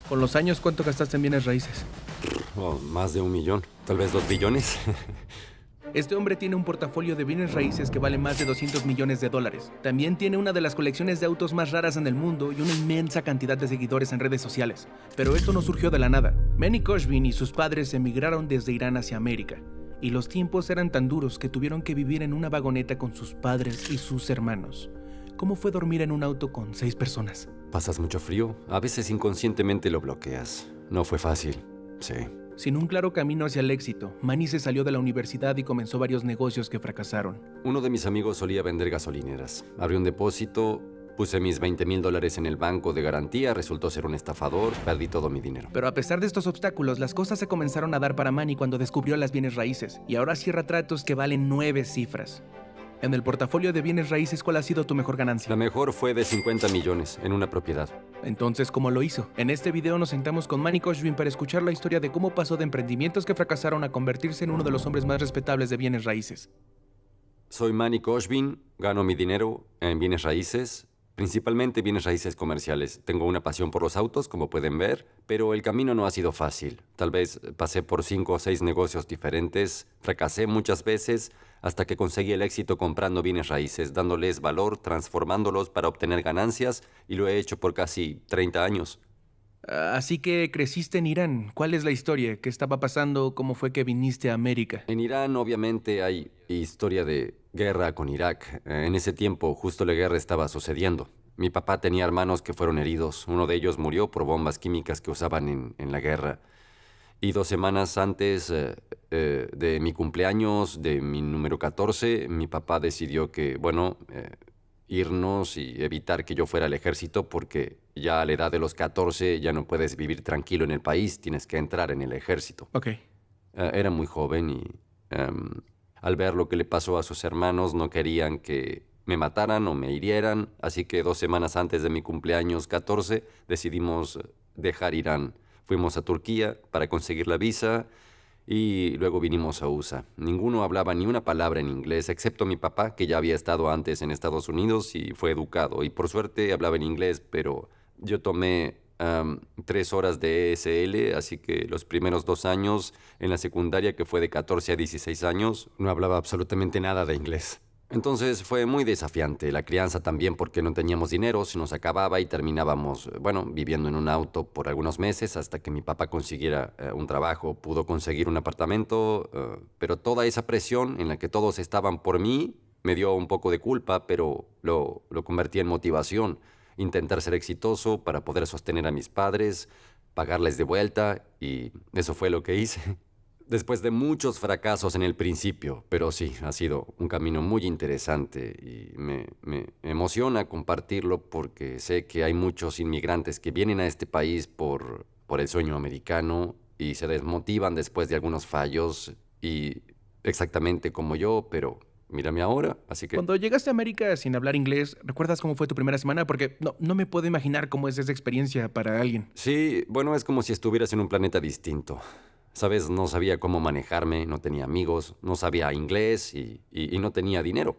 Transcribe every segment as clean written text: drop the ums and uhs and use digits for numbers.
Con los años, ¿cuánto gastaste en bienes raíces? Oh, más de 1 millón, tal vez 2 billones. Este hombre tiene un portafolio de bienes raíces que vale más de 200 millones de dólares. También tiene una de las colecciones de autos más raras en el mundo y una inmensa cantidad de seguidores en redes sociales. Pero esto no surgió de la nada. Manny Khoshbin y sus padres emigraron desde Irán hacia América. Y los tiempos eran tan duros que tuvieron que vivir en una vagoneta con sus padres y sus hermanos. ¿Cómo fue dormir en un auto con 6 personas? ¿Pasas mucho frío? A veces inconscientemente lo bloqueas. No fue fácil, sí. Sin un claro camino hacia el éxito, Manny se salió de la universidad y comenzó varios negocios que fracasaron. Uno de mis amigos solía vender gasolineras. Abrió un depósito, puse mis $20,000 en el banco de garantía, resultó ser un estafador, perdí todo mi dinero. Pero a pesar de estos obstáculos, las cosas se comenzaron a dar para Manny cuando descubrió las bienes raíces, y ahora cierra tratos que valen 9 cifras. En el portafolio de bienes raíces, ¿cuál ha sido tu mejor ganancia? La mejor fue de 50 millones en una propiedad. Entonces, ¿cómo lo hizo? En este video nos sentamos con Manny Khoshbin para escuchar la historia de cómo pasó de emprendimientos que fracasaron a convertirse en uno de los hombres más respetables de bienes raíces. Soy Manny Khoshbin, gano mi dinero en bienes raíces, principalmente bienes raíces comerciales. Tengo una pasión por los autos, como pueden ver, pero el camino no ha sido fácil. Tal vez pasé por 5 o 6 negocios diferentes, fracasé muchas veces, hasta que conseguí el éxito comprando bienes raíces, dándoles valor, transformándolos para obtener ganancias, y lo he hecho por casi 30 años. Así que creciste en Irán. ¿Cuál es la historia? ¿Qué estaba pasando? ¿Cómo fue que viniste a América? En Irán, obviamente, hay historia de guerra con Irak. En ese tiempo, justo la guerra estaba sucediendo. Mi papá tenía hermanos que fueron heridos. Uno de ellos murió por bombas químicas que usaban en la guerra. Y 2 semanas antes de mi cumpleaños, de mi número 14, mi papá decidió que, bueno, irnos y evitar que yo fuera al ejército porque ya a la edad de los 14 ya no puedes vivir tranquilo en el país, tienes que entrar en el ejército. Ok. Era muy joven y al ver lo que le pasó a sus hermanos no querían que me mataran o me hirieran, así que 2 semanas antes de mi cumpleaños 14 decidimos dejar Irán. Fuimos a Turquía para conseguir la visa y luego vinimos a USA. Ninguno hablaba ni una palabra en inglés, excepto mi papá, que ya había estado antes en Estados Unidos y fue educado. Y por suerte hablaba en inglés, pero yo tomé 3 horas de ESL, así que los primeros 2 años en la secundaria, que fue de 14 a 16 años, no hablaba absolutamente nada de inglés. Entonces fue muy desafiante, la crianza también porque no teníamos dinero, se nos acababa y terminábamos, bueno, viviendo en un auto por algunos meses hasta que mi papá consiguiera un trabajo, pudo conseguir un apartamento, pero toda esa presión en la que todos estaban por mí me dio un poco de culpa, pero lo convertí en motivación, intentar ser exitoso para poder sostener a mis padres, pagarles de vuelta y eso fue lo que hice. Después de muchos fracasos en el principio, pero sí, ha sido un camino muy interesante y me emociona compartirlo porque sé que hay muchos inmigrantes que vienen a este país por el sueño americano y se desmotivan después de algunos fallos y exactamente como yo, pero mírame ahora, así que... Cuando llegaste a América sin hablar inglés, ¿recuerdas cómo fue tu primera semana? Porque no me puedo imaginar cómo es esa experiencia para alguien. Sí, bueno, es como si estuvieras en un planeta distinto. Sabes, no sabía cómo manejarme, no tenía amigos, no sabía inglés y no tenía dinero.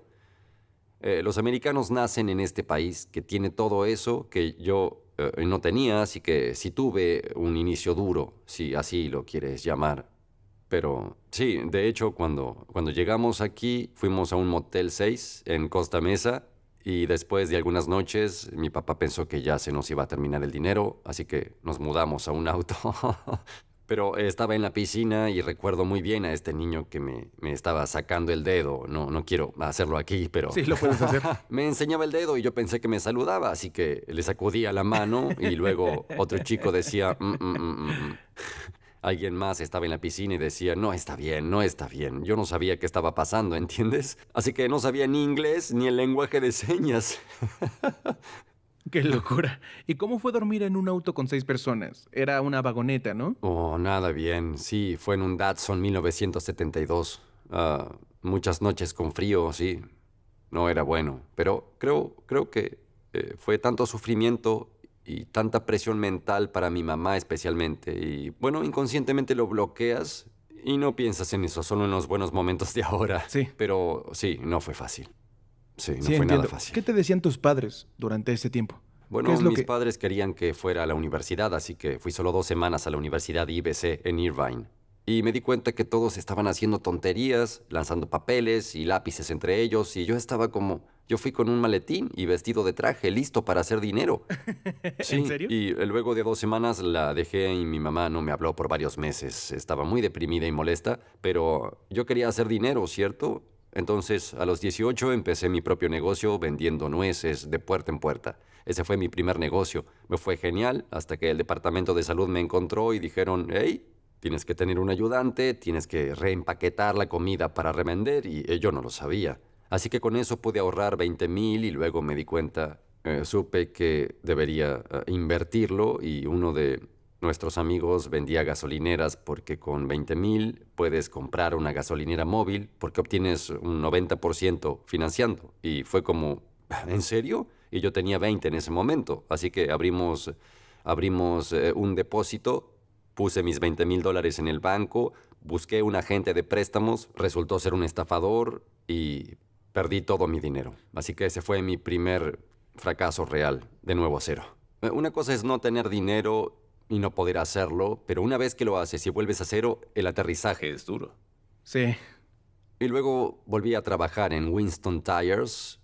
Los americanos nacen en este país que tiene todo eso que yo no tenía, así que sí tuve un inicio duro, si así lo quieres llamar. Pero sí, de hecho, cuando llegamos aquí, fuimos a un Motel 6 en Costa Mesa y después de algunas noches, mi papá pensó que ya se nos iba a terminar el dinero, así que nos mudamos a un auto. Pero estaba en la piscina y recuerdo muy bien a este niño que me estaba sacando el dedo. No quiero hacerlo aquí, pero... Sí, lo puedes hacer. Me enseñaba el dedo y yo pensé que me saludaba, así que le sacudía la mano y luego otro chico decía... Alguien más estaba en la piscina y decía, no está bien, no está bien. Yo no sabía qué estaba pasando, ¿entiendes? Así que no sabía ni inglés ni el lenguaje de señas. ¡Qué locura! ¿Y cómo fue dormir en un auto con 6 personas? Era una vagoneta, ¿no? Oh, nada bien. Sí, fue en un Datsun 1972. Muchas noches con frío, sí. No era bueno. Pero creo que fue tanto sufrimiento y tanta presión mental para mi mamá especialmente. Y bueno, inconscientemente lo bloqueas y no piensas en eso, solo en los buenos momentos de ahora. Sí. Pero sí, no fue fácil. Sí, no Sí, fue nada entiendo. fácil. ¿Qué te decían tus padres durante ese tiempo? ¿Qué Bueno, es lo mis que...? padres querían que fuera a la universidad, así que fui solo 2 semanas a la Universidad IBC en Irvine. Y me di cuenta que todos estaban haciendo tonterías, lanzando papeles y lápices entre ellos, y yo estaba como... Yo fui con un maletín y vestido de traje, listo para hacer dinero. ¿En Sí, serio? y luego de 2 semanas la dejé y mi mamá no me habló por varios meses. Estaba muy deprimida y molesta, pero yo quería hacer dinero, ¿cierto? Entonces, a los 18 empecé mi propio negocio vendiendo nueces de puerta en puerta. Ese fue mi primer negocio. Me fue genial hasta que el departamento de salud me encontró y dijeron, hey, tienes que tener un ayudante, tienes que reempaquetar la comida para revender y yo no lo sabía. Así que con eso pude ahorrar 20,000 y luego me di cuenta, supe que debería invertirlo y uno de nuestros amigos vendía gasolineras porque con 20,000 puedes comprar una gasolinera móvil porque obtienes un 90% financiando. Y fue como, ¿en serio? Y yo tenía 20 en ese momento. Así que abrimos un depósito, puse mis $20,000 en el banco, busqué un agente de préstamos, resultó ser un estafador y perdí todo mi dinero. Así que ese fue mi primer fracaso real, de nuevo a cero. Una cosa es no tener dinero y no poder hacerlo, pero una vez que lo haces y vuelves a cero, el aterrizaje es duro. Sí. Y luego volví a trabajar en Winston Tires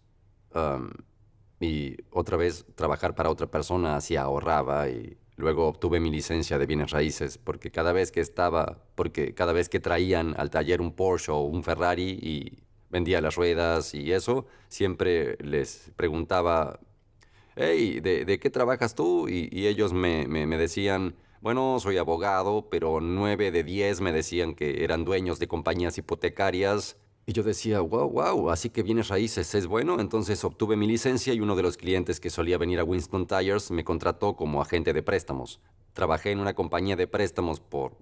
y otra vez trabajar para otra persona así ahorraba y luego obtuve mi licencia de bienes raíces porque cada vez que traían al taller un Porsche o un Ferrari y vendía las ruedas y eso, siempre les preguntaba, hey, ¿de qué trabajas tú? Y ellos me decían, bueno, soy abogado, pero 9 de 10 me decían que eran dueños de compañías hipotecarias. Y yo decía, wow, así que bienes raíces es bueno. Entonces obtuve mi licencia y uno de los clientes que solía venir a Winston Tires me contrató como agente de préstamos. Trabajé en una compañía de préstamos por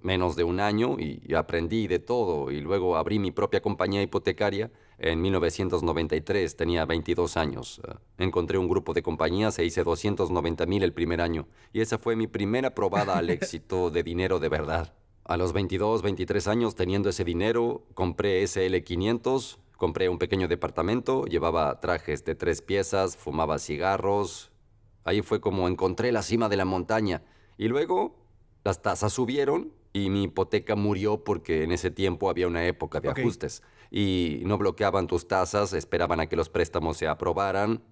menos de un año y aprendí de todo. Y luego abrí mi propia compañía hipotecaria en 1993. Tenía 22 años. Encontré un grupo de compañías e hice 290,000 el primer año. Y esa fue mi primera probada al éxito de dinero de verdad. A los 22, 23 años, teniendo ese dinero, compré SL500, compré un pequeño departamento, llevaba trajes de 3 piezas, fumaba cigarros. Ahí fue como encontré la cima de la montaña. Y luego las tasas subieron y mi hipoteca murió porque en ese tiempo había una época de Ok. ajustes. Y no bloqueaban tus tasas, esperaban a que los préstamos se aprobaran.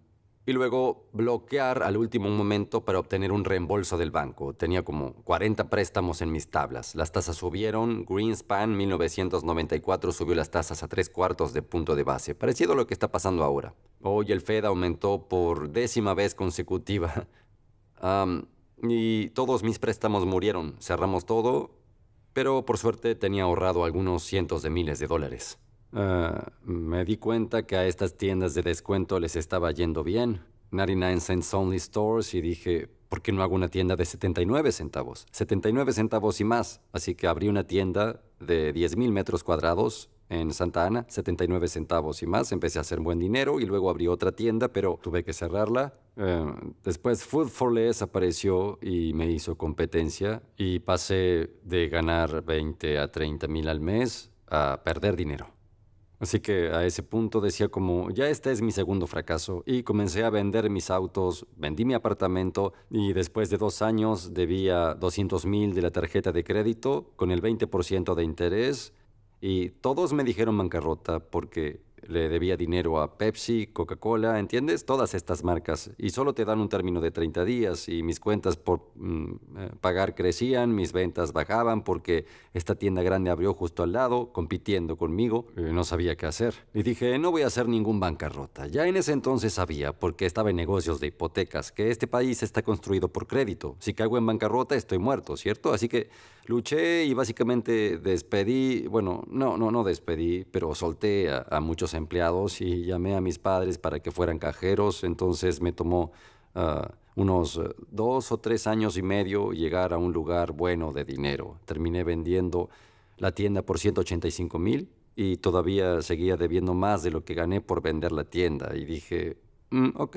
Y luego bloquear al último momento para obtener un reembolso del banco. Tenía como 40 préstamos en mis tablas. Las tasas subieron. Greenspan 1994 subió las tasas a 3/4 de punto de base. Parecido a lo que está pasando ahora. Hoy el Fed aumentó por 10ª vez consecutiva. Y todos mis préstamos murieron. Cerramos todo, pero por suerte tenía ahorrado algunos cientos de miles de dólares. Me di cuenta que a estas tiendas de descuento les estaba yendo bien. 99 cents only stores y dije, ¿por qué no hago una tienda de 79 centavos? 79 centavos y más. Así que abrí una tienda de 10,000 metros cuadrados en Santa Ana, 79 centavos y más. Empecé a hacer buen dinero y luego abrí otra tienda, pero tuve que cerrarla. Después Food for Less apareció y me hizo competencia y pasé de ganar 20 a 30,000 al mes a perder dinero. Así que a ese punto decía como, ya este es mi segundo fracaso y comencé a vender mis autos, vendí mi apartamento y después de 2 años debía 200,000 de la tarjeta de crédito con el 20% de interés y todos me dijeron bancarrota porque le debía dinero a Pepsi, Coca-Cola, ¿entiendes? Todas estas marcas. Y solo te dan un término de 30 días y mis cuentas por pagar crecían, mis ventas bajaban porque esta tienda grande abrió justo al lado, compitiendo conmigo. No sabía qué hacer. Y dije, no voy a hacer ningún bancarrota. Ya en ese entonces sabía, porque estaba en negocios de hipotecas, que este país está construido por crédito. Si caigo en bancarrota estoy muerto, ¿cierto? Así que luché y básicamente despedí, bueno, no despedí, pero solté a muchos empleados y llamé a mis padres para que fueran cajeros. Entonces me tomó unos 2 o 3 años y medio llegar a un lugar bueno de dinero. Terminé vendiendo la tienda por 185,000 y todavía seguía debiendo más de lo que gané por vender la tienda. Y dije, ok,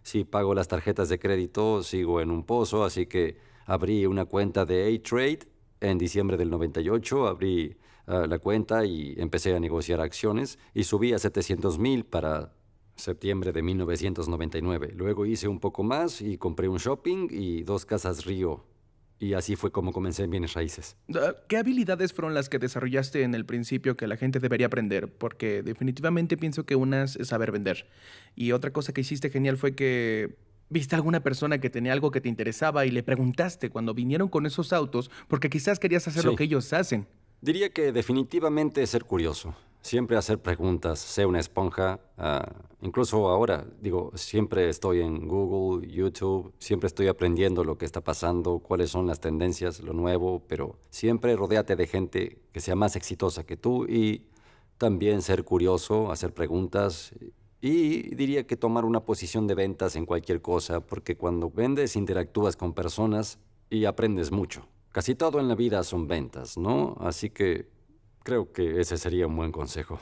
si pago las tarjetas de crédito sigo en un pozo, así que abrí una cuenta de A-Trade. En diciembre del 98 abrí la cuenta y empecé a negociar acciones y subí a 700,000 para septiembre de 1999. Luego hice un poco más y compré un shopping y 2 casas Río. Y así fue como comencé en bienes raíces. ¿Qué habilidades fueron las que desarrollaste en el principio que la gente debería aprender? Porque definitivamente pienso que unas es saber vender. Y otra cosa que hiciste genial fue que viste a alguna persona que tenía algo que te interesaba y le preguntaste cuando vinieron con esos autos porque quizás querías hacer lo Sí. que ellos hacen. Diría que definitivamente ser curioso. Siempre hacer preguntas, sé una esponja. Incluso ahora, digo, siempre estoy en Google, YouTube, siempre estoy aprendiendo lo que está pasando, cuáles son las tendencias, lo nuevo, pero siempre rodéate de gente que sea más exitosa que tú y también ser curioso, hacer preguntas. Y diría que tomar una posición de ventas en cualquier cosa, porque cuando vendes interactúas con personas y aprendes mucho. Casi todo en la vida son ventas, ¿no? Así que creo que ese sería un buen consejo.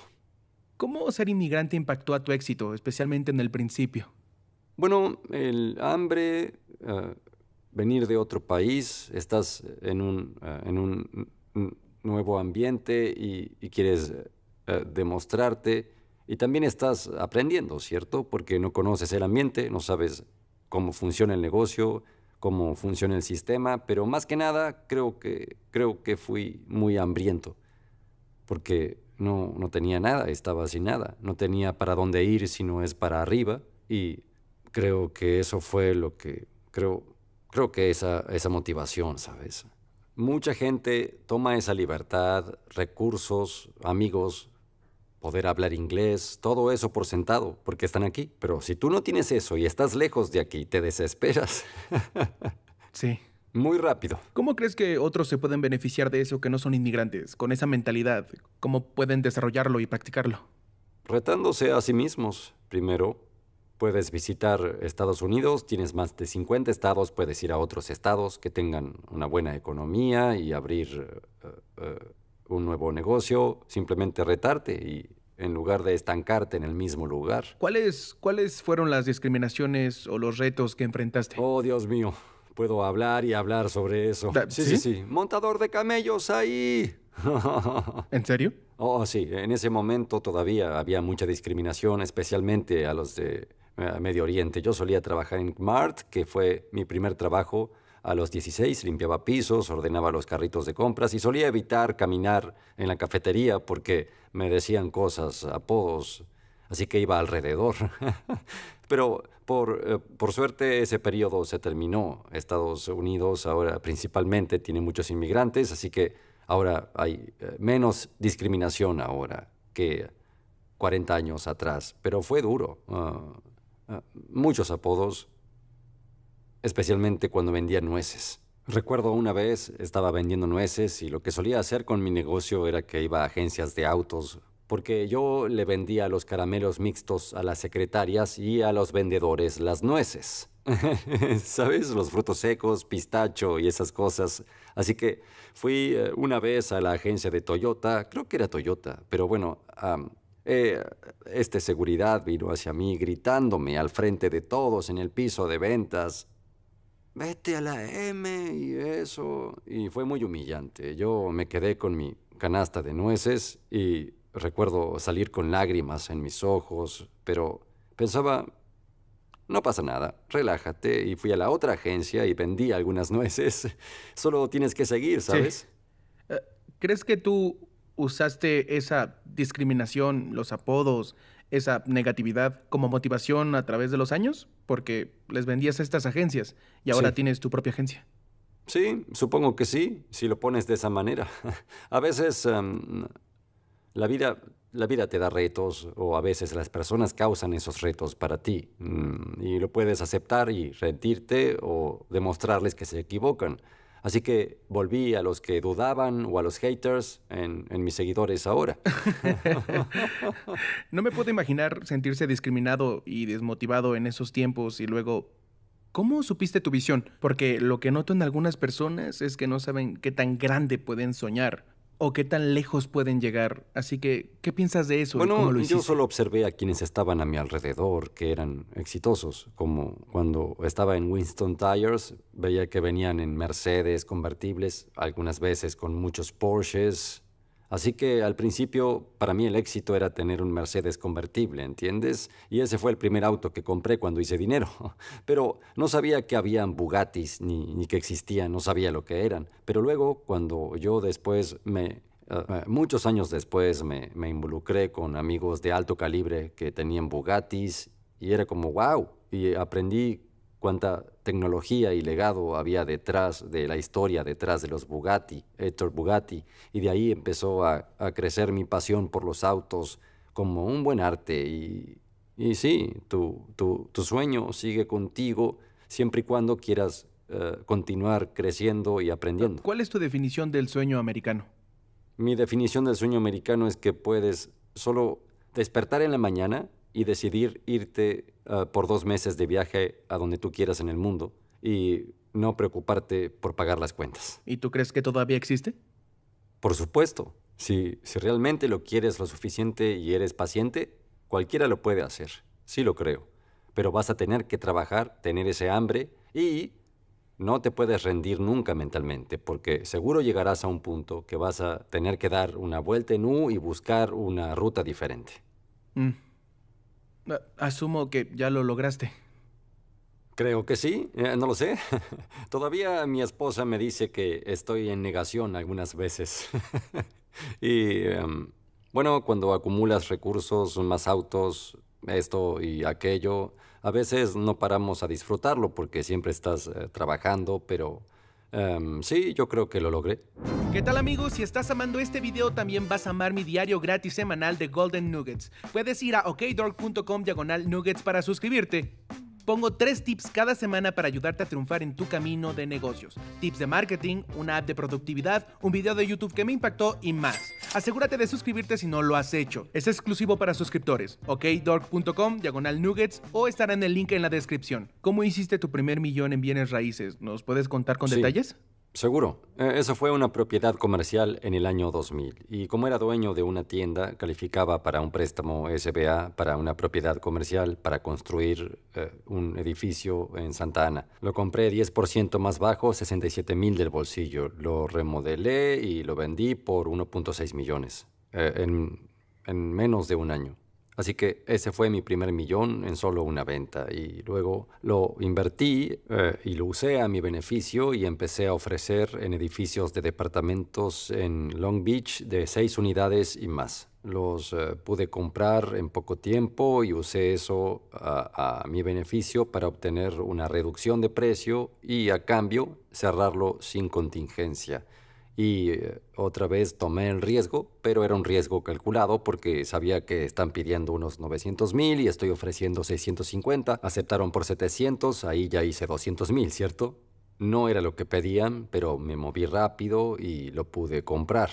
¿Cómo ser inmigrante impactó a tu éxito, especialmente en el principio? Bueno, el hambre, venir de otro país, estás en un nuevo ambiente y quieres demostrarte. Y también estás aprendiendo, ¿cierto? Porque no conoces el ambiente, no sabes cómo funciona el negocio, cómo funciona el sistema, pero más que nada creo que fui muy hambriento, porque no tenía nada, estaba sin nada, no tenía para dónde ir si no es para arriba, y creo que eso fue lo que, creo que esa motivación, ¿sabes? Mucha gente toma esa libertad, recursos, amigos, poder hablar inglés, todo eso por sentado, porque están aquí. Pero si tú no tienes eso y estás lejos de aquí, te desesperas Sí. muy rápido. ¿Cómo crees que otros se pueden beneficiar de eso que no son inmigrantes, con esa mentalidad? ¿Cómo pueden desarrollarlo y practicarlo? Retándose a sí mismos. Primero, puedes visitar Estados Unidos, tienes más de 50 estados, puedes ir a otros estados que tengan una buena economía y abrir un nuevo negocio, simplemente retarte y en lugar de estancarte en el mismo lugar. ¿Cuáles fueron las discriminaciones o los retos que enfrentaste? Oh, Dios mío, puedo hablar y hablar sobre eso. Sí, sí, ¿Sí? sí. Montador de camellos ahí. ¿En serio? Oh, sí, en ese momento todavía había mucha discriminación, especialmente a los de Medio Oriente. Yo solía trabajar en Mart, que fue mi primer trabajo. A los 16 limpiaba pisos, ordenaba los carritos de compras y solía evitar caminar en la cafetería porque me decían cosas, apodos, así que iba alrededor. Pero por suerte ese periodo se terminó. Estados Unidos ahora principalmente tiene muchos inmigrantes, así que ahora hay menos discriminación ahora que 40 años atrás. Pero fue duro. Muchos apodos, especialmente cuando vendía nueces. Recuerdo una vez estaba vendiendo nueces y lo que solía hacer con mi negocio era que iba a agencias de autos, porque yo le vendía los caramelos mixtos a las secretarias y a los vendedores las nueces. ¿Sabes? Los frutos secos, pistacho y esas cosas. Así que fui una vez a la agencia de Toyota, creo que era Toyota, pero bueno, seguridad vino hacia mí gritándome al frente de todos en el piso de ventas. Vete a la M y eso. Y fue muy humillante. Yo me quedé con mi canasta de nueces y recuerdo salir con lágrimas en mis ojos, pero pensaba, no pasa nada, relájate. Y fui a la otra agencia y vendí algunas nueces. Solo tienes que seguir, ¿sabes? Sí. ¿Crees que tú usaste esa discriminación, los apodos, esa negatividad como motivación a través de los años? Porque les vendías a estas agencias y ahora Sí. tienes tu propia agencia. Sí, supongo que sí, si lo pones de esa manera. A veces la vida te da retos o a veces las personas causan esos retos para ti y lo puedes aceptar y rendirte o demostrarles que se equivocan. Así que volví a los que dudaban o a los haters en mis seguidores ahora. No me puedo imaginar sentirse discriminado y desmotivado en esos tiempos y luego, ¿cómo supiste tu visión? Porque lo que noto en algunas personas es que no saben qué tan grande pueden soñar o qué tan lejos pueden llegar. Así que, ¿qué piensas de eso y cómo Bueno, lo yo hiciste? solo observé a quienes estaban a mi alrededor, que eran exitosos, como cuando estaba en Winston Tires, veía que venían en Mercedes convertibles, algunas veces con muchos Porsches. Así que al principio para mí el éxito era tener un Mercedes convertible, ¿entiendes? Y ese fue el primer auto que compré cuando hice dinero. Pero no sabía que habían Bugattis ni que existían, no sabía lo que eran. Pero luego, cuando yo después muchos años después me involucré con amigos de alto calibre que tenían Bugattis y era como wow. Y aprendí cuánta tecnología y legado había detrás de la historia, detrás de los Bugatti, Héctor Bugatti. Y de ahí empezó a crecer mi pasión por los autos como un buen arte. Y sí, tu sueño sigue contigo siempre y cuando quieras continuar creciendo y aprendiendo. ¿Cuál es tu definición del sueño americano? Mi definición del sueño americano es que puedes solo despertar en la mañana y decidir irte por 2 meses de viaje a donde tú quieras en el mundo y no preocuparte por pagar las cuentas. ¿Y tú crees que todavía existe? Por supuesto, si realmente lo quieres lo suficiente y eres paciente, cualquiera lo puede hacer. Sí lo creo. Pero vas a tener que trabajar, tener ese hambre y no te puedes rendir nunca mentalmente, porque seguro llegarás a un punto que vas a tener que dar una vuelta en U y buscar una ruta diferente. Mm. Asumo que ya lo lograste. Creo que sí, no lo sé. Todavía mi esposa me dice que estoy en negación algunas veces. Y bueno, cuando acumulas recursos, más autos, esto y aquello, a veces no paramos a disfrutarlo porque siempre estás trabajando, pero sí, yo creo que lo logré. ¿Qué tal, amigos? Si estás amando este video, también vas a amar mi diario gratis semanal de Golden Nuggets. Puedes ir a okdork.com/nuggets para suscribirte. Pongo 3 tips cada semana para ayudarte a triunfar en tu camino de negocios. Tips de marketing, una app de productividad, un video de YouTube que me impactó y más. Asegúrate de suscribirte si no lo has hecho. Es exclusivo para suscriptores. okdork.com/nuggets o estará en el link en la descripción. ¿Cómo hiciste tu primer millón en bienes raíces? ¿Nos puedes contar con detalles? Seguro. Eso fue una propiedad comercial en el año 2000 y como era dueño de una tienda, calificaba para un préstamo SBA para una propiedad comercial para construir un edificio en Santa Ana. Lo compré 10% más bajo, 67,000 del bolsillo. Lo remodelé y lo vendí por 1.6 millones en menos de un año. Así que ese fue mi primer millón en solo una venta y luego lo invertí y lo usé a mi beneficio y empecé a ofrecer en edificios de departamentos en Long Beach de 6 unidades y más. Los pude comprar en poco tiempo y usé eso a mi beneficio para obtener una reducción de precio y a cambio cerrarlo sin contingencia. Y otra vez tomé el riesgo, pero era un riesgo calculado porque sabía que están pidiendo unos 900,000 y estoy ofreciendo 650. Aceptaron por 700, ahí ya hice 200,000, ¿cierto? No era lo que pedían, pero me moví rápido y lo pude comprar.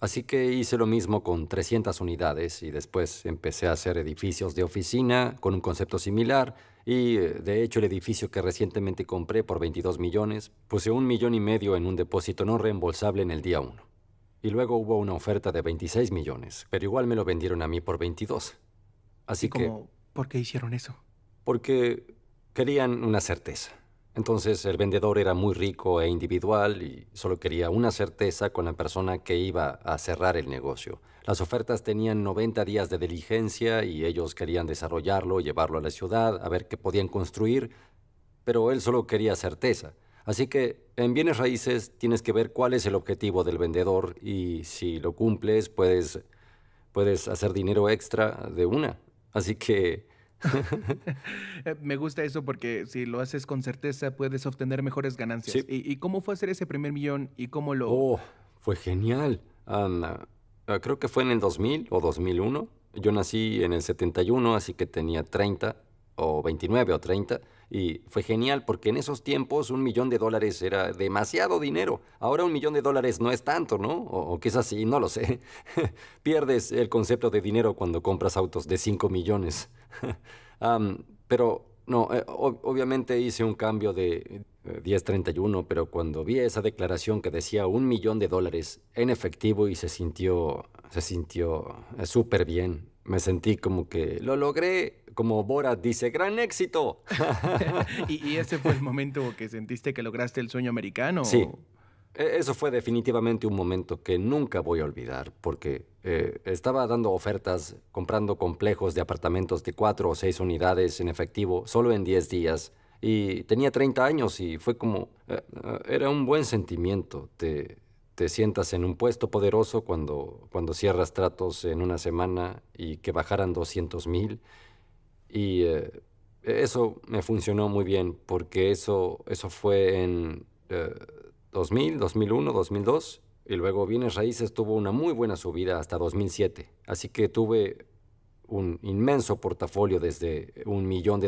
Así que hice lo mismo con 300 unidades y después empecé a hacer edificios de oficina con un concepto similar. Y de hecho el edificio que recientemente compré por 22 millones, puse 1,5 millones en un depósito no reembolsable en el día 1. Y luego hubo una oferta de 26 millones, pero igual me lo vendieron a mí por 22. Así que... ¿Por qué hicieron eso? Porque querían una certeza. Entonces el vendedor era muy rico e individual y solo quería una certeza con la persona que iba a cerrar el negocio. Las ofertas tenían 90 días de diligencia y ellos querían desarrollarlo, llevarlo a la ciudad, a ver qué podían construir, pero él solo quería certeza. Así que en bienes raíces tienes que ver cuál es el objetivo del vendedor y si lo cumples puedes hacer dinero extra de una. Así que... Me gusta eso porque si lo haces con certeza puedes obtener mejores ganancias. Sí. ¿Y cómo fue hacer ese primer millón y cómo lo...? Oh, fue genial. Creo que fue en el 2000 o 2001. Yo nací en el 71, así que tenía 30 o 29 o 30. Y fue genial porque en esos tiempos $1 millón era demasiado dinero. Ahora $1 millón no es tanto, ¿no? O quizás sí, no lo sé. Pierdes el concepto de dinero cuando compras autos de 5 millones. Pero no, obviamente hice un cambio de 1031, pero cuando vi esa declaración que decía $1 millón en efectivo y se sintió súper bien. Me sentí como que lo logré, como Borat dice, ¡gran éxito! ¿Y ese fue el momento que sentiste que lograste el sueño americano? Sí. Eso fue definitivamente un momento que nunca voy a olvidar, porque estaba dando ofertas, comprando complejos de apartamentos de 4 o 6 unidades en efectivo, solo en 10 días. Y tenía 30 años y fue como... era un buen sentimiento. Te sientas en un puesto poderoso cuando cierras tratos en una semana y que bajaran 200,000. Y eso me funcionó muy bien, porque eso fue en 2000, 2001, 2002. Y luego Bienes Raíces tuvo una muy buena subida hasta 2007. Así que tuve un inmenso portafolio desde $1 millón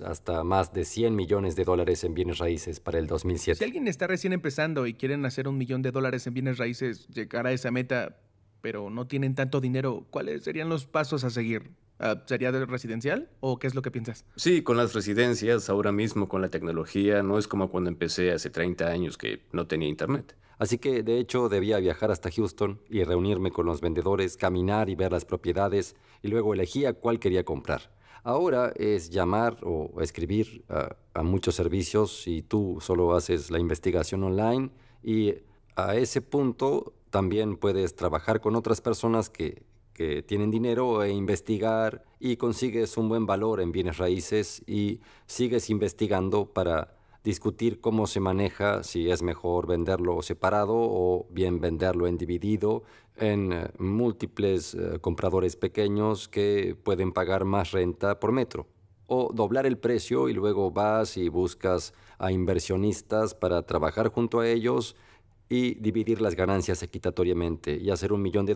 hasta más de $100 millones en bienes raíces para el Si 2007. alguien está recién empezando y quieren hacer $1 millón en bienes raíces, llegar a esa meta, pero no tienen tanto dinero, ¿cuáles serían los pasos a seguir? ¿Sería de residencial o qué es lo que piensas? Sí, con las residencias, ahora mismo con la tecnología, no es como cuando empecé hace 30 años que no tenía internet. Así que, de hecho, debía viajar hasta Houston y reunirme con los vendedores, caminar y ver las propiedades, y luego elegía cuál quería comprar. Ahora es llamar o escribir a muchos servicios y tú solo haces la investigación online, y a ese punto también puedes trabajar con otras personas que tienen dinero e investigar, y consigues un buen valor en bienes raíces y sigues investigando para discutir cómo se maneja, si es mejor venderlo separado o bien venderlo en dividido en múltiples compradores pequeños que pueden pagar más renta por metro. O doblar el precio y luego vas y buscas a inversionistas para trabajar junto a ellos y dividir las ganancias equitatoriamente y hacer $1 millón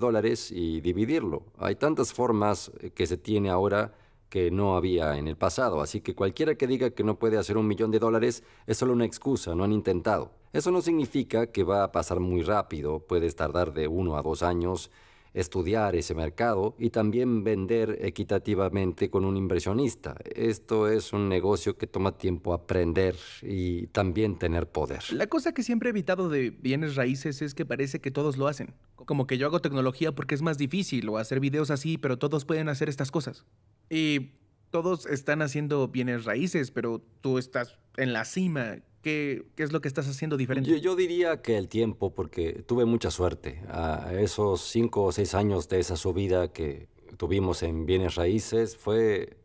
y dividirlo. Hay tantas formas que se tiene ahora que no había en el pasado, así que cualquiera que diga que no puede hacer $1 millón es solo una excusa, no han intentado. Eso no significa que va a pasar muy rápido, puedes tardar de 1 a 2 años estudiar ese mercado y también vender equitativamente con un inversionista. Esto es un negocio que toma tiempo aprender y también tener poder. La cosa que siempre he evitado de bienes raíces es que parece que todos lo hacen. Como que yo hago tecnología porque es más difícil, o hacer videos así, pero todos pueden hacer estas cosas. Y todos están haciendo bienes raíces, pero tú estás en la cima. ¿Qué es lo que estás haciendo diferente? Yo diría que el tiempo, porque tuve mucha suerte. A esos 5 o 6 años de esa subida que tuvimos en bienes raíces fue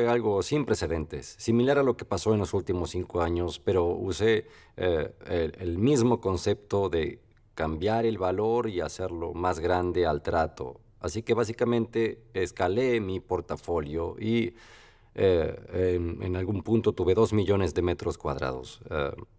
algo sin precedentes, similar a lo que pasó en los últimos 5 años, pero usé el mismo concepto de cambiar el valor y hacerlo más grande al trato. Así que básicamente escalé mi portafolio y en algún punto tuve 2 millones de metros cuadrados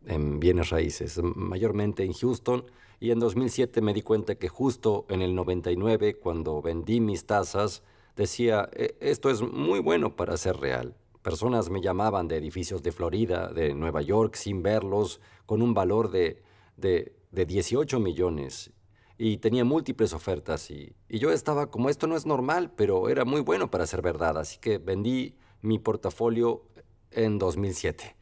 en bienes raíces, mayormente en Houston. Y en 2007 me di cuenta que justo en el 99, cuando vendí mis tasas, decía, esto es muy bueno para ser real. Personas me llamaban de edificios de Florida, de Nueva York, sin verlos, con un valor de 18 millones. Y tenía múltiples ofertas y yo estaba como, esto no es normal, pero era muy bueno para ser verdad. Así que vendí mi portafolio en 2007.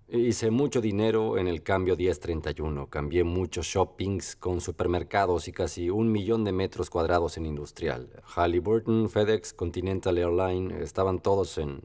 Hice mucho dinero en el cambio 1031. Cambié muchos shoppings con supermercados y casi 1 millón de metros cuadrados en industrial. Halliburton, FedEx, Continental Airlines, estaban todos en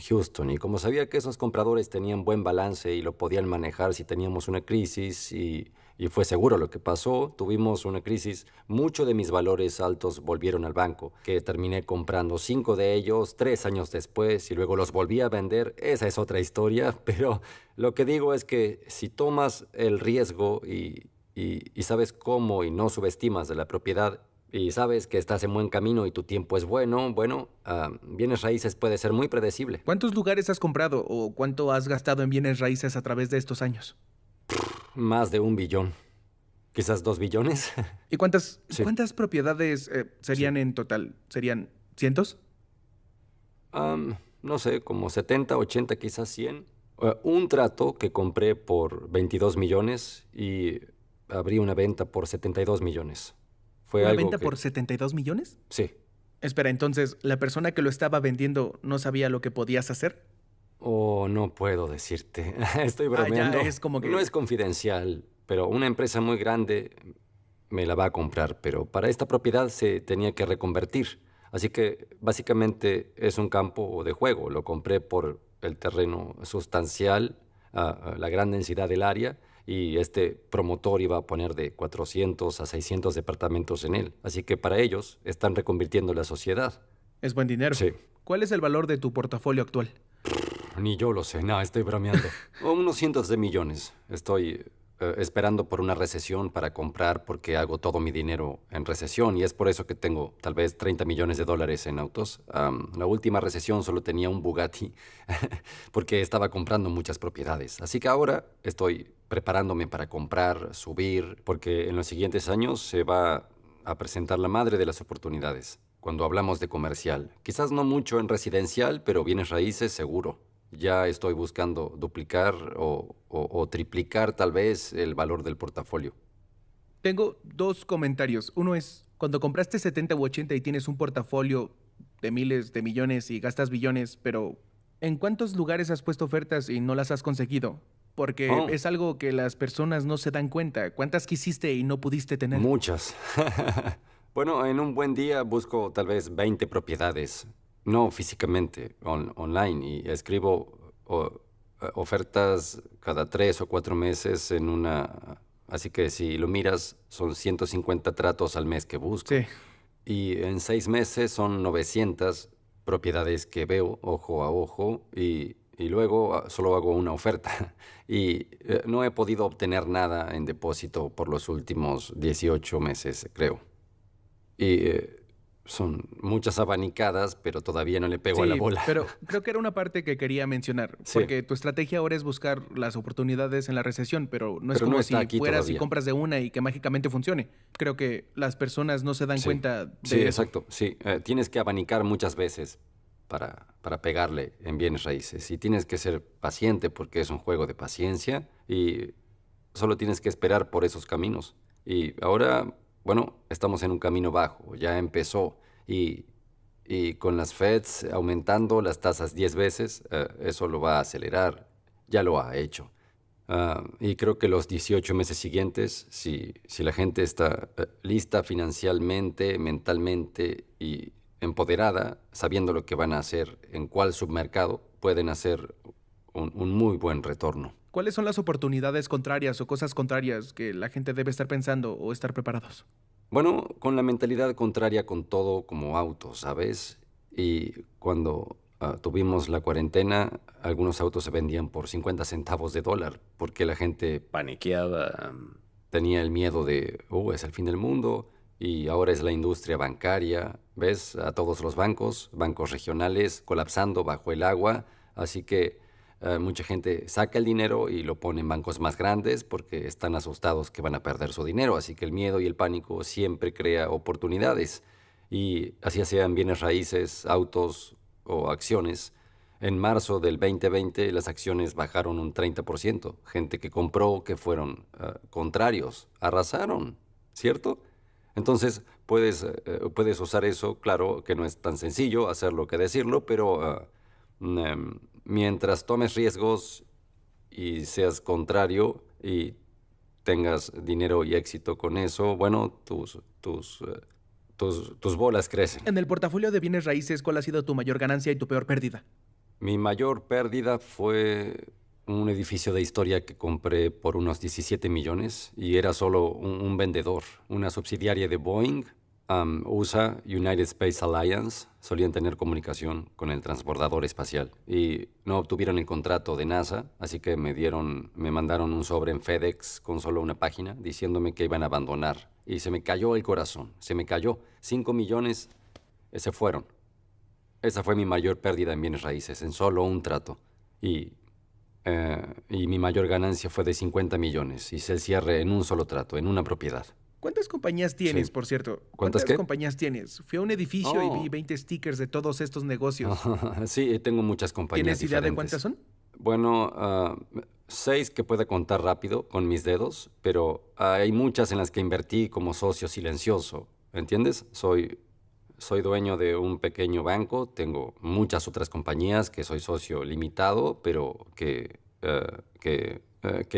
Houston. Y como sabía que esos compradores tenían buen balance y lo podían manejar si teníamos una crisis, y fue seguro lo que pasó, tuvimos una crisis, muchos de mis valores altos volvieron al banco, que terminé comprando 5 de ellos 3 años después y luego los volví a vender. Esa es otra historia, pero lo que digo es que si tomas el riesgo y sabes cómo y no subestimas de la propiedad y sabes que estás en buen camino y tu tiempo es bueno, bienes raíces puede ser muy predecible. ¿Cuántos lugares has comprado o cuánto has gastado en bienes raíces a través de estos años? Más de 1 billón. Quizás 2 billones. ¿Y cuántas Sí. propiedades serían en total? ¿Serían cientos? No sé, como 70, 80, quizás 100. Un trato que compré por 22 millones y abrí una venta por 72 millones. Fue ¿Una algo venta que... por 72 millones? Sí. Espera, entonces, ¿la persona que lo estaba vendiendo no sabía lo que podías hacer? Oh, no puedo decirte. Estoy ya, bromeando. es como que- No es confidencial, pero una empresa muy grande me la va a comprar, pero para esta propiedad se tenía que reconvertir. Así que básicamente es un campo de juego. Lo compré por el terreno sustancial, la gran densidad del área, y este promotor iba a poner de 400 a 600 departamentos en él. Así que para ellos están reconvirtiendo la sociedad. Es buen dinero. Sí. ¿Cuál es el valor de tu portafolio actual? Ni yo lo sé, no, estoy bromeando. Unos cientos de millones. Estoy esperando por una recesión para comprar porque hago todo mi dinero en recesión y es por eso que tengo tal vez 30 millones de dólares en autos. La última recesión solo tenía un Bugatti porque estaba comprando muchas propiedades. Así que ahora estoy preparándome para comprar, subir, porque en los siguientes años se va a presentar la madre de las oportunidades. Cuando hablamos de comercial, quizás no mucho en residencial, pero bienes raíces seguro. Ya estoy buscando duplicar o triplicar tal vez el valor del portafolio. Tengo dos comentarios. Uno es, cuando compraste 70 u 80 y tienes un portafolio de miles de millones y gastas billones, pero ¿en cuántos lugares has puesto ofertas y no las has conseguido? Porque Oh. es algo que las personas no se dan cuenta. ¿Cuántas quisiste y no pudiste tener? Muchas. Bueno, en un buen día busco tal vez 20 propiedades. No físicamente, online, y escribo ofertas cada 3 o 4 meses en una... Así que si lo miras, son 150 tratos al mes que busco. Sí. Y en 6 meses son 900 propiedades que veo ojo a ojo y luego solo hago una oferta. Y no he podido obtener nada en depósito por los últimos 18 meses, creo. Y son muchas abanicadas, pero todavía no le pego a la Sí, bola. pero creo que era una parte que quería mencionar. Sí. Porque tu estrategia ahora es buscar las oportunidades en la recesión, pero no es Pero no como está si aquí fueras y todavía. compras de una y que mágicamente funcione. Creo que las personas no se dan Sí. cuenta de Sí, eso. exacto. Sí, tienes que abanicar muchas veces para pegarle en bienes raíces. Y tienes que ser paciente porque es un juego de paciencia y solo tienes que esperar por esos caminos. Y ahora, bueno, estamos en un camino bajo. Ya empezó y con las Feds aumentando las tasas 10 veces, eso lo va a acelerar. Ya lo ha hecho. Y creo que los 18 meses siguientes, si la gente está lista financieramente, mentalmente y empoderada, sabiendo lo que van a hacer en cuál submercado, pueden hacer un muy buen retorno. ¿Cuáles son las oportunidades contrarias o cosas contrarias que la gente debe estar pensando o estar preparados? Bueno, con la mentalidad contraria con todo como autos, ¿sabes? Y cuando tuvimos la cuarentena, algunos autos se vendían por 50 centavos de dólar porque la gente Paniqueaba. tenía el miedo de, es el fin del mundo, y ahora es la industria bancaria, ¿ves? A todos los bancos regionales colapsando bajo el agua, así que mucha gente saca el dinero y lo pone en bancos más grandes porque están asustados que van a perder su dinero, así que el miedo y el pánico siempre crea oportunidades, y así sean bienes raíces, autos o acciones. En marzo del 2020 las acciones bajaron un 30%. Gente que compró que fueron contrarios, arrasaron, ¿cierto? Entonces puedes usar eso, claro que no es tan sencillo hacerlo que decirlo, pero mientras tomes riesgos y seas contrario y tengas dinero y éxito con eso, bueno, tus bolas crecen. En el portafolio de bienes raíces, ¿cuál ha sido tu mayor ganancia y tu peor pérdida? Mi mayor pérdida fue un edificio de historia que compré por unos 17 millones y era solo un vendedor, una subsidiaria de Boeing, USA, United Space Alliance, solían tener comunicación con el transbordador espacial y no obtuvieron el contrato de NASA, así que me mandaron un sobre en FedEx con solo una página diciéndome que iban a abandonar y se me cayó el corazón, se me cayó. 5 millones se fueron. Esa fue mi mayor pérdida en bienes raíces, en solo un trato. Y mi mayor ganancia fue de 50 millones. Hice el cierre en un solo trato, en una propiedad. ¿Cuántas compañías tienes, Sí. por cierto? ¿Cuántas qué? compañías tienes? Fui a un edificio y Oh. vi 20 stickers de todos estos negocios. Sí, tengo muchas compañías ¿Tienes idea de diferentes. cuántas son? Bueno, 6 que pueda contar rápido con mis dedos, pero hay muchas en las que invertí como socio silencioso. ¿Entiendes? Soy dueño de un pequeño banco, tengo muchas otras compañías que soy socio limitado, pero que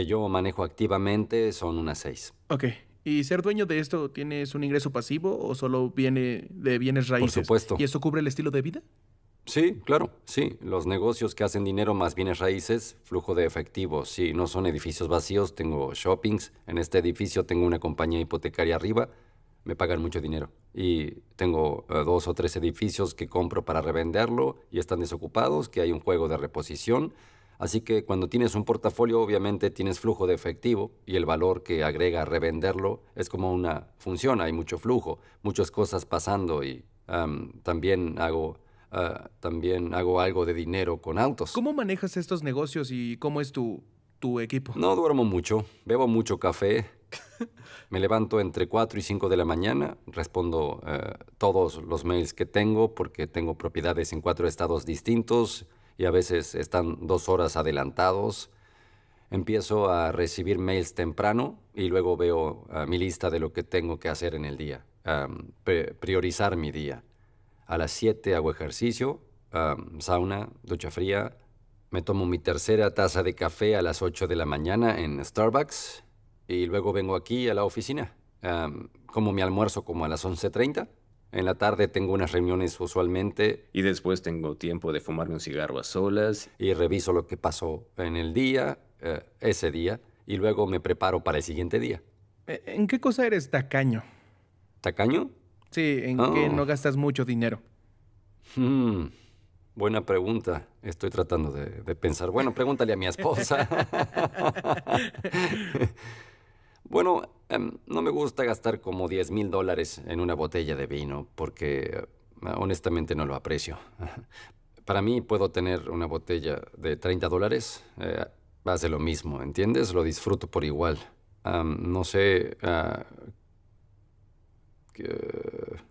yo manejo activamente son unas 6. Ok. ¿Y ser dueño de esto tienes un ingreso pasivo o solo viene de bienes raíces? supuesto. ¿Y eso cubre el estilo de vida? Sí, claro, sí. Los negocios que hacen dinero más bienes raíces, flujo de efectivo. Sí, no son edificios vacíos, tengo shoppings. En este edificio tengo una compañía hipotecaria arriba, me pagan mucho dinero. Y tengo 2 o 3 edificios que compro para revenderlo y están desocupados, que hay un juego de reposición. Así que cuando tienes un portafolio, obviamente tienes flujo de efectivo y el valor que agrega revenderlo es como una función. Hay mucho flujo, muchas cosas pasando y también hago algo de dinero con autos. ¿Cómo manejas estos negocios y cómo es tu equipo? No duermo mucho, bebo mucho café. Me levanto entre 4 y 5 de la mañana, respondo todos los mails que tengo porque tengo propiedades en 4 estados distintos y a veces están 2 horas adelantados. Empiezo a recibir mails temprano y luego veo mi lista de lo que tengo que hacer en el día, priorizar mi día. A las 7 hago ejercicio, sauna, ducha fría. Me tomo mi tercera taza de café a las 8 de la mañana en Starbucks y luego vengo aquí a la oficina. Como mi almuerzo como a las 11:30. En la tarde tengo unas reuniones usualmente Y después tengo tiempo de fumarme un cigarro a solas. y reviso lo que pasó en el día, ese día, y luego me preparo para el siguiente día. ¿En qué cosa eres tacaño? ¿Tacaño? Sí, ¿en qué Oh. no gastas mucho dinero? Hmm, Buena pregunta. Estoy tratando de pensar. Bueno, pregúntale a mi esposa. Bueno, no me gusta gastar como $10,000 en una botella de vino porque honestamente no lo aprecio. Para mí puedo tener una botella de $30, hace lo mismo, ¿entiendes? Lo disfruto por igual. No sé,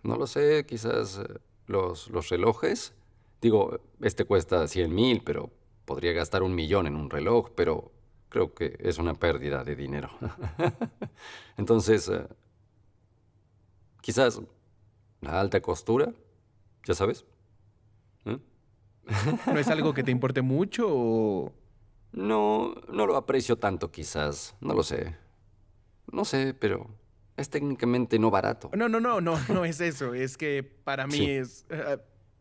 no lo sé, quizás los relojes. Digo, este cuesta 100,000, pero podría gastar 1,000,000 en un reloj, pero creo que es una pérdida de dinero. Entonces, quizás la alta costura, ya sabes. ¿Eh? ¿No es algo que te importe mucho o...? No, no lo aprecio tanto quizás, no lo sé. No sé, pero es técnicamente no barato. No es eso. Es que para mí Sí. es...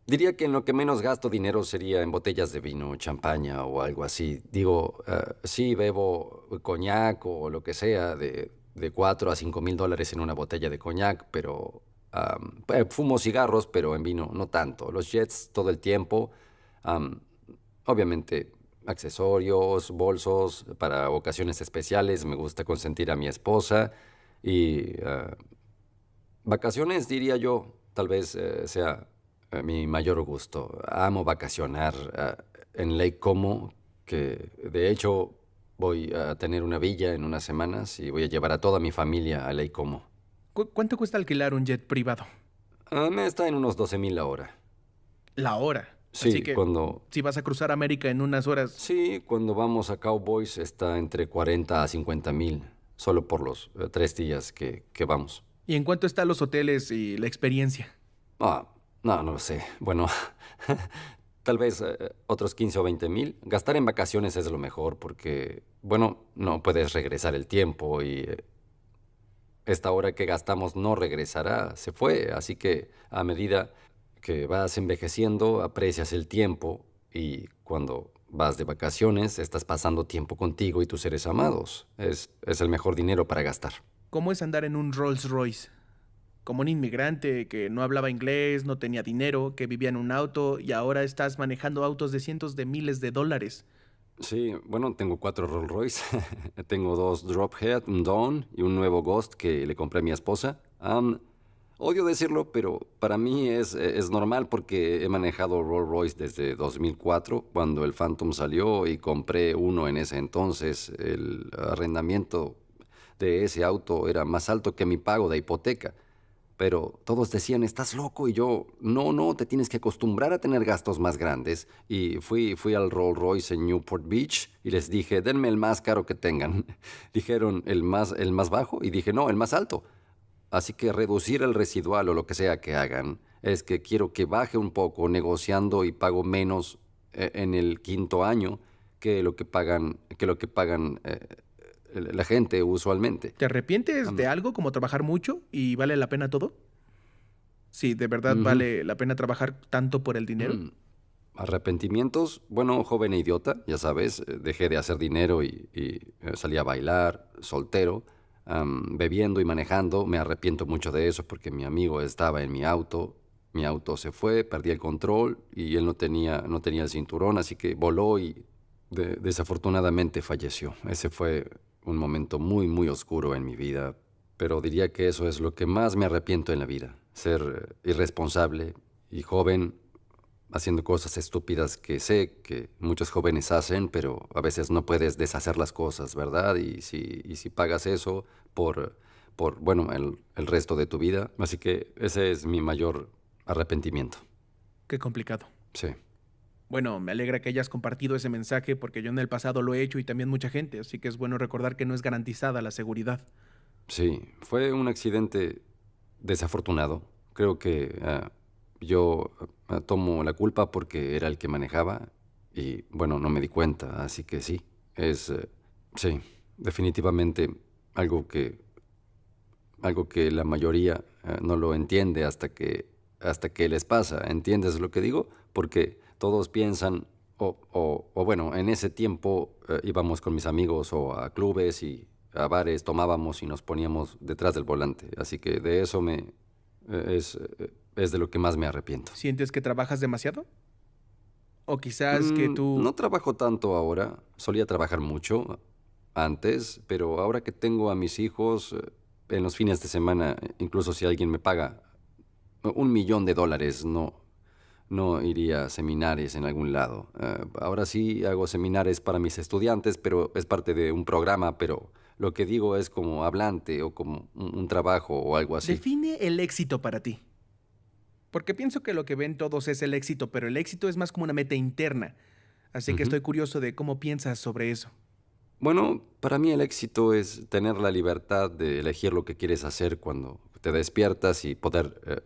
Diría que en lo que menos gasto dinero sería en botellas de vino, champaña o algo así. Digo, sí bebo coñac o lo que sea de 4 a 5,000 dólares en una botella de coñac, pero fumo cigarros, pero en vino no tanto. Los jets todo el tiempo. am, Obviamente, accesorios, bolsos para ocasiones especiales. Me gusta consentir a mi esposa y vacaciones, diría yo, tal vez sea mi mayor gusto. Amo vacacionar en Lake Como, que de hecho voy a tener una villa en unas semanas y voy a llevar a toda mi familia a Lake Como. ¿Cuánto cuesta alquilar un jet privado? Me está en unos 12,000 la hora. La hora. Así Sí, que cuando, si vas a cruzar América en unas horas... sí, cuando vamos a Cowboys está entre 40 a 50,000, solo por los 3 días que vamos. ¿Y en cuánto están los hoteles y la experiencia? No lo sé. Bueno, tal vez otros 15 o 20,000. Gastar en vacaciones es lo mejor porque, bueno, no puedes regresar el tiempo y esta hora que gastamos no regresará, se fue. Así que a medida que vas envejeciendo, aprecias el tiempo y cuando vas de vacaciones, estás pasando tiempo contigo y tus seres amados. Es el mejor dinero para gastar. ¿Cómo es andar en un Rolls Royce? Como un inmigrante que no hablaba inglés, no tenía dinero, que vivía en un auto y ahora estás manejando autos de cientos de miles de dólares. Sí, bueno, tengo 4 Rolls Royce. Tengo 2 Drophead, un Dawn y un nuevo Ghost que le compré a mi esposa. Odio decirlo, pero para mí es normal porque he manejado Rolls Royce desde 2004, cuando el Phantom salió y compré uno en ese entonces. El arrendamiento de ese auto era más alto que mi pago de hipoteca. Pero todos decían, estás loco, y yo, no, te tienes que acostumbrar a tener gastos más grandes. Y fui al Rolls Royce en Newport Beach y les dije, denme el más caro que tengan. Dijeron, ¿el más bajo? Y dije, no, el más alto. Así que reducir el residual o lo que sea que hagan es que quiero que baje un poco negociando y pago menos en el quinto año que lo que pagan la gente usualmente. ¿Te arrepientes Am, de algo como trabajar mucho y vale la pena todo? Sí, ¿de verdad ujú. vale la pena trabajar tanto por el dinero? Mm. Arrepentimientos, bueno, joven e idiota, ya sabes, dejé de hacer dinero salí a bailar, soltero, bebiendo y manejando. Me arrepiento mucho de eso porque mi amigo estaba en mi auto se fue, perdí el control y él no tenía el cinturón, así que voló y desafortunadamente falleció. Ese fue un momento muy, muy oscuro en mi vida, pero diría que eso es lo que más me arrepiento en la vida, ser irresponsable y joven, haciendo cosas estúpidas que sé que muchos jóvenes hacen, pero a veces no puedes deshacer las cosas, ¿verdad? Y si pagas eso bueno, el resto de tu vida. Así que ese es mi mayor arrepentimiento. Qué complicado. Sí. Bueno, me alegra que hayas compartido ese mensaje porque yo en el pasado lo he hecho y también mucha gente, así que es bueno recordar que no es garantizada la seguridad. Sí, fue un accidente desafortunado. Creo que yo tomo la culpa porque era el que manejaba y, bueno, no me di cuenta, así que sí, sí, definitivamente algo que la mayoría no lo entiende hasta que les pasa. ¿Entiendes lo que digo? Porque todos piensan, o bueno, en ese tiempo íbamos con mis amigos o a clubes y a bares, tomábamos y nos poníamos detrás del volante. Así que de eso es de lo que más me arrepiento. ¿Sientes que trabajas demasiado? O quizás que tú... No trabajo tanto ahora. Solía trabajar mucho antes, pero ahora que tengo a mis hijos, en los fines de semana, incluso si alguien me paga $1,000,000, no iría a seminarios en algún lado. Ahora sí hago seminarios para mis estudiantes, pero es parte de un programa, pero lo que digo es como hablante o como un trabajo o algo así. Define el éxito para ti. Porque pienso que lo que ven todos es el éxito, pero el éxito es más como una meta interna. Así que estoy curioso de cómo piensas sobre eso. Bueno, para mí el éxito es tener la libertad de elegir lo que quieres hacer cuando te despiertas y poder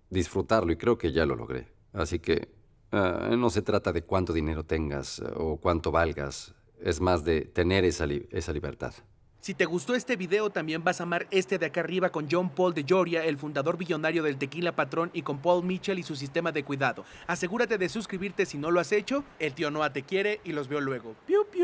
disfrutarlo, y creo que ya lo logré. Así que no se trata de cuánto dinero tengas o cuánto valgas, es más de tener esa libertad. Si te gustó este video, también vas a amar este de acá arriba con John Paul de Joria, el fundador billonario del Tequila Patrón, y con Paul Mitchell y su sistema de cuidado. Asegúrate de suscribirte si no lo has hecho. El tío Noah te quiere y los veo luego. ¡Piu, piu!